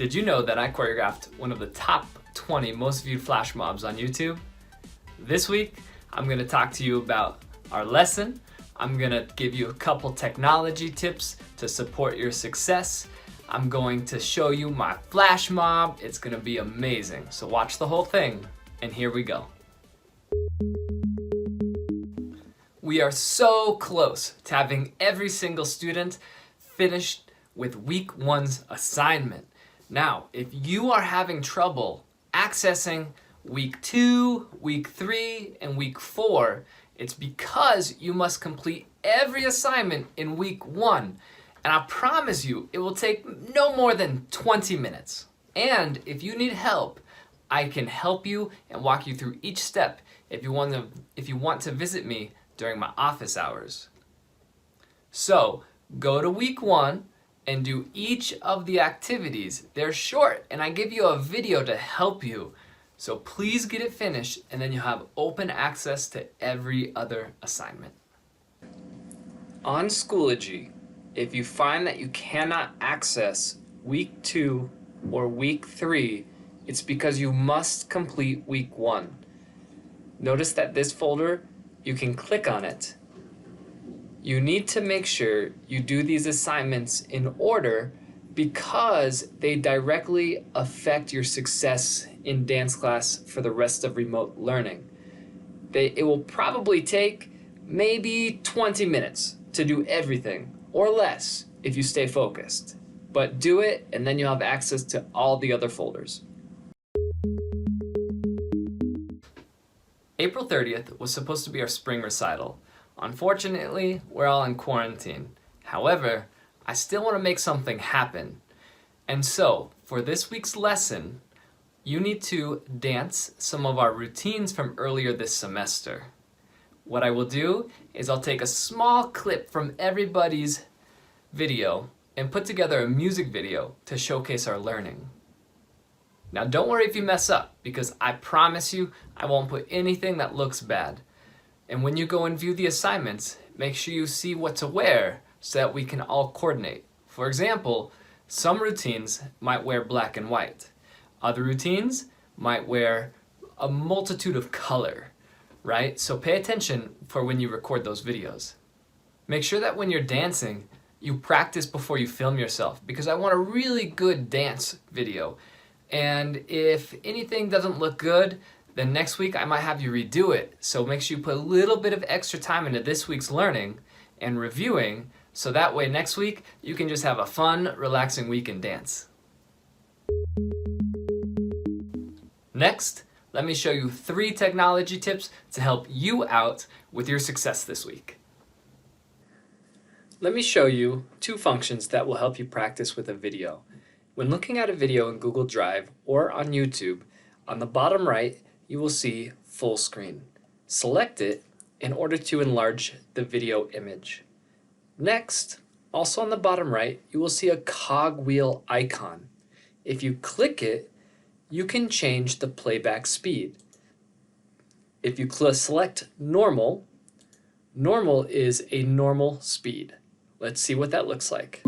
Did you know that I choreographed one of the top 20 most viewed flash mobs on YouTube? This week, I'm going to talk to you about our lesson. I'm going to give you a couple technology tips to support your success. I'm going to show you my flash mob. It's going to be amazing. So watch the whole thing, and here we go. We are so close to having every single student finished with week one's assignment. Now, if you are having trouble accessing week 2, week 3, and week 4, it's because you must complete every assignment in week 1. And I promise you, it will take no more than 20 minutes. And if you need help, I can help you and walk you through each step if you want to visit me during my office hours. So, go to week 1 and do each of the activities. They're short, and I give you a video to help you. So please get it finished, and then you'll have open access to every other assignment. On Schoology, if you find that you cannot access week 2 or week 3, it's because you must complete week 1. Notice that this folder, you can click on it. You need to make sure you do these assignments in order because they directly affect your success in dance class for the rest of remote learning. It will probably take maybe 20 minutes to do everything, or less if you stay focused. But do it, and then you'll have access to all the other folders. April 30th was supposed to be our spring recital. Unfortunately, we're all in quarantine. However, I still want to make something happen. And so, for this week's lesson, you need to dance some of our routines from earlier this semester. What I will do is I'll take a small clip from everybody's video and put together a music video to showcase our learning. Now don't worry if you mess up, because I promise you I won't put anything that looks bad. And when you go and view the assignments, make sure you see what to wear so that we can all coordinate. For example, some routines might wear black and white. Other routines might wear a multitude of color, right? So pay attention for when you record those videos. Make sure that when you're dancing, you practice before you film yourself, because I want a really good dance video. And if anything doesn't look good, then next week I might have you redo it. So make sure you put a little bit of extra time into this week's learning and reviewing, so that way next week you can just have a fun, relaxing week and dance. Next, let me show you 3 technology tips to help you out with your success this week. Let me show you 2 functions that will help you practice with a video. When looking at a video in Google Drive or on YouTube, on the bottom right, you will see full screen. Select it in order to enlarge the video image. Next, also on the bottom right, you will see a cogwheel icon. If you click it, you can change the playback speed. If you select normal, normal is a normal speed. Let's see what that looks like.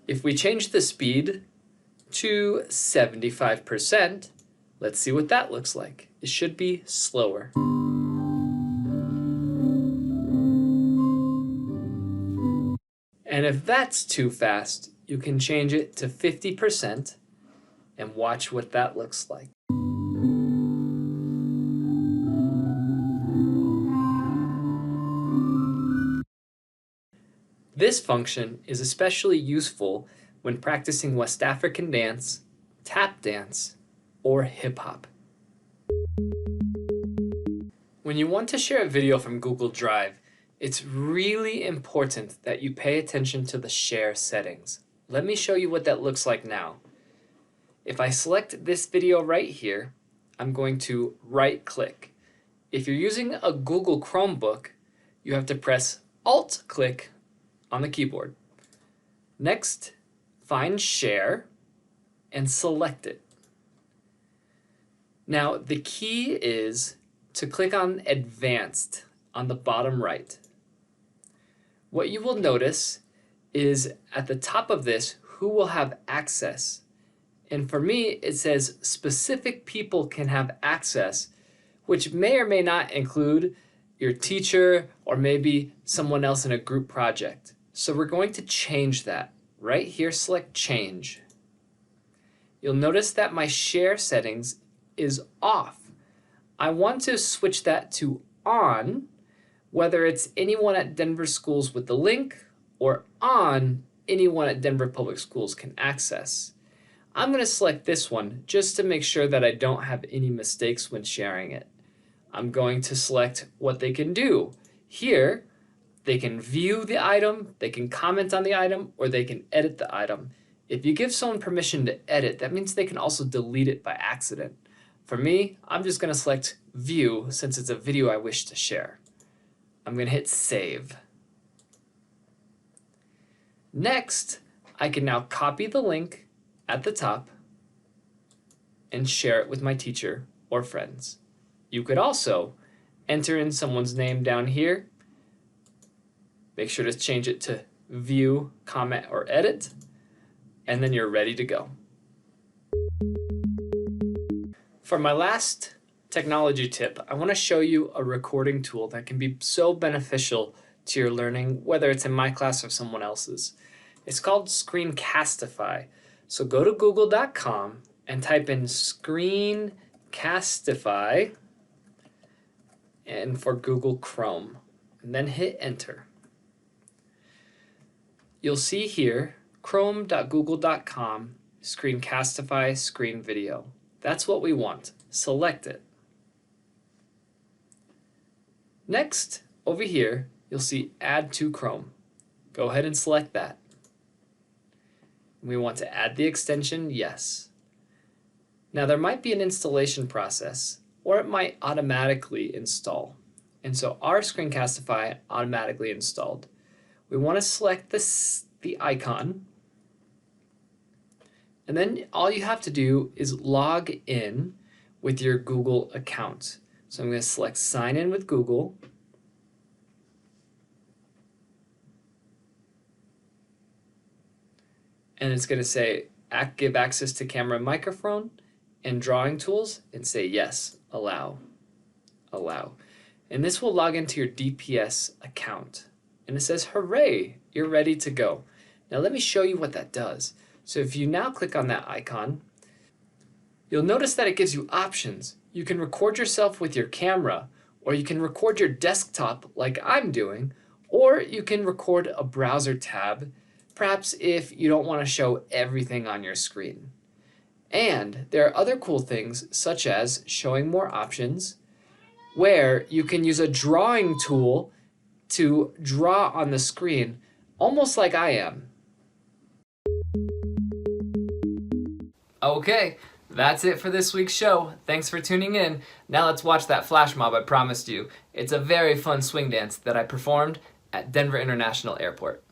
If we change the speed to 75%, let's see what that looks like. It should be slower. And if that's too fast, you can change it to 50% and watch what that looks like. This function is especially useful when practicing West African dance, tap dance, or hip hop. When you want to share a video from Google Drive, it's really important that you pay attention to the share settings. Let me show you what that looks like now. If I select this video right here, I'm going to right-click. If you're using a Google Chromebook, you have to press Alt-click on the keyboard. Next, find Share and select it. Now, the key is to click on Advanced on the bottom right. what you will notice is at the top of this, who will have access. And for me, it says specific people can have access, which may or may not include your teacher or maybe someone else in a group project. So we're going to change that. Right here, select change. You'll notice that my share settings is off. I want to switch that to on, whether it's anyone at Denver schools with the link or on, anyone at Denver Public Schools can access. I'm going to select this one just to make sure that I don't have any mistakes when sharing it. I'm going to select what they can do. Here, they can view the item, they can comment on the item, or they can edit the item. If you give someone permission to edit, that means they can also delete it by accident. For me, I'm just going to select view since it's a video I wish to share. I'm going to hit save. Next, I can now copy the link at the top and share it with my teacher or friends. You could also enter in someone's name down here. Make sure to change it to view, comment, or edit, and then you're ready to go. For my last technology tip, I want to show you a recording tool that can be so beneficial to your learning, whether it's in my class or someone else's. It's called Screencastify. So go to google.com and type in Screencastify and for Google Chrome, and then hit enter. You'll see here chrome.google.com Screencastify screen video. That's what we want. Select it. Next, over here, you'll see Add to Chrome. Go ahead and select that. We want to add the extension, yes. Now there might be an installation process, or it might automatically install. And so our Screencastify automatically installed. We want to select the icon, and then all you have to do is log in with your Google account. So I'm going to select sign in with Google. And it's going to say give access to camera and microphone and drawing tools, and say yes, allow. And this will log into your DPS account. And it says, hooray, you're ready to go. Now let me show you what that does. So if you now click on that icon, you'll notice that it gives you options. You can record yourself with your camera, or you can record your desktop like I'm doing, or you can record a browser tab, perhaps if you don't want to show everything on your screen. And there are other cool things, such as showing more options, where you can use a drawing tool to draw on the screen, almost like I am. Okay, that's it for this week's show. Thanks for tuning in. Now let's watch that flash mob I promised you. It's a very fun swing dance that I performed at Denver International Airport.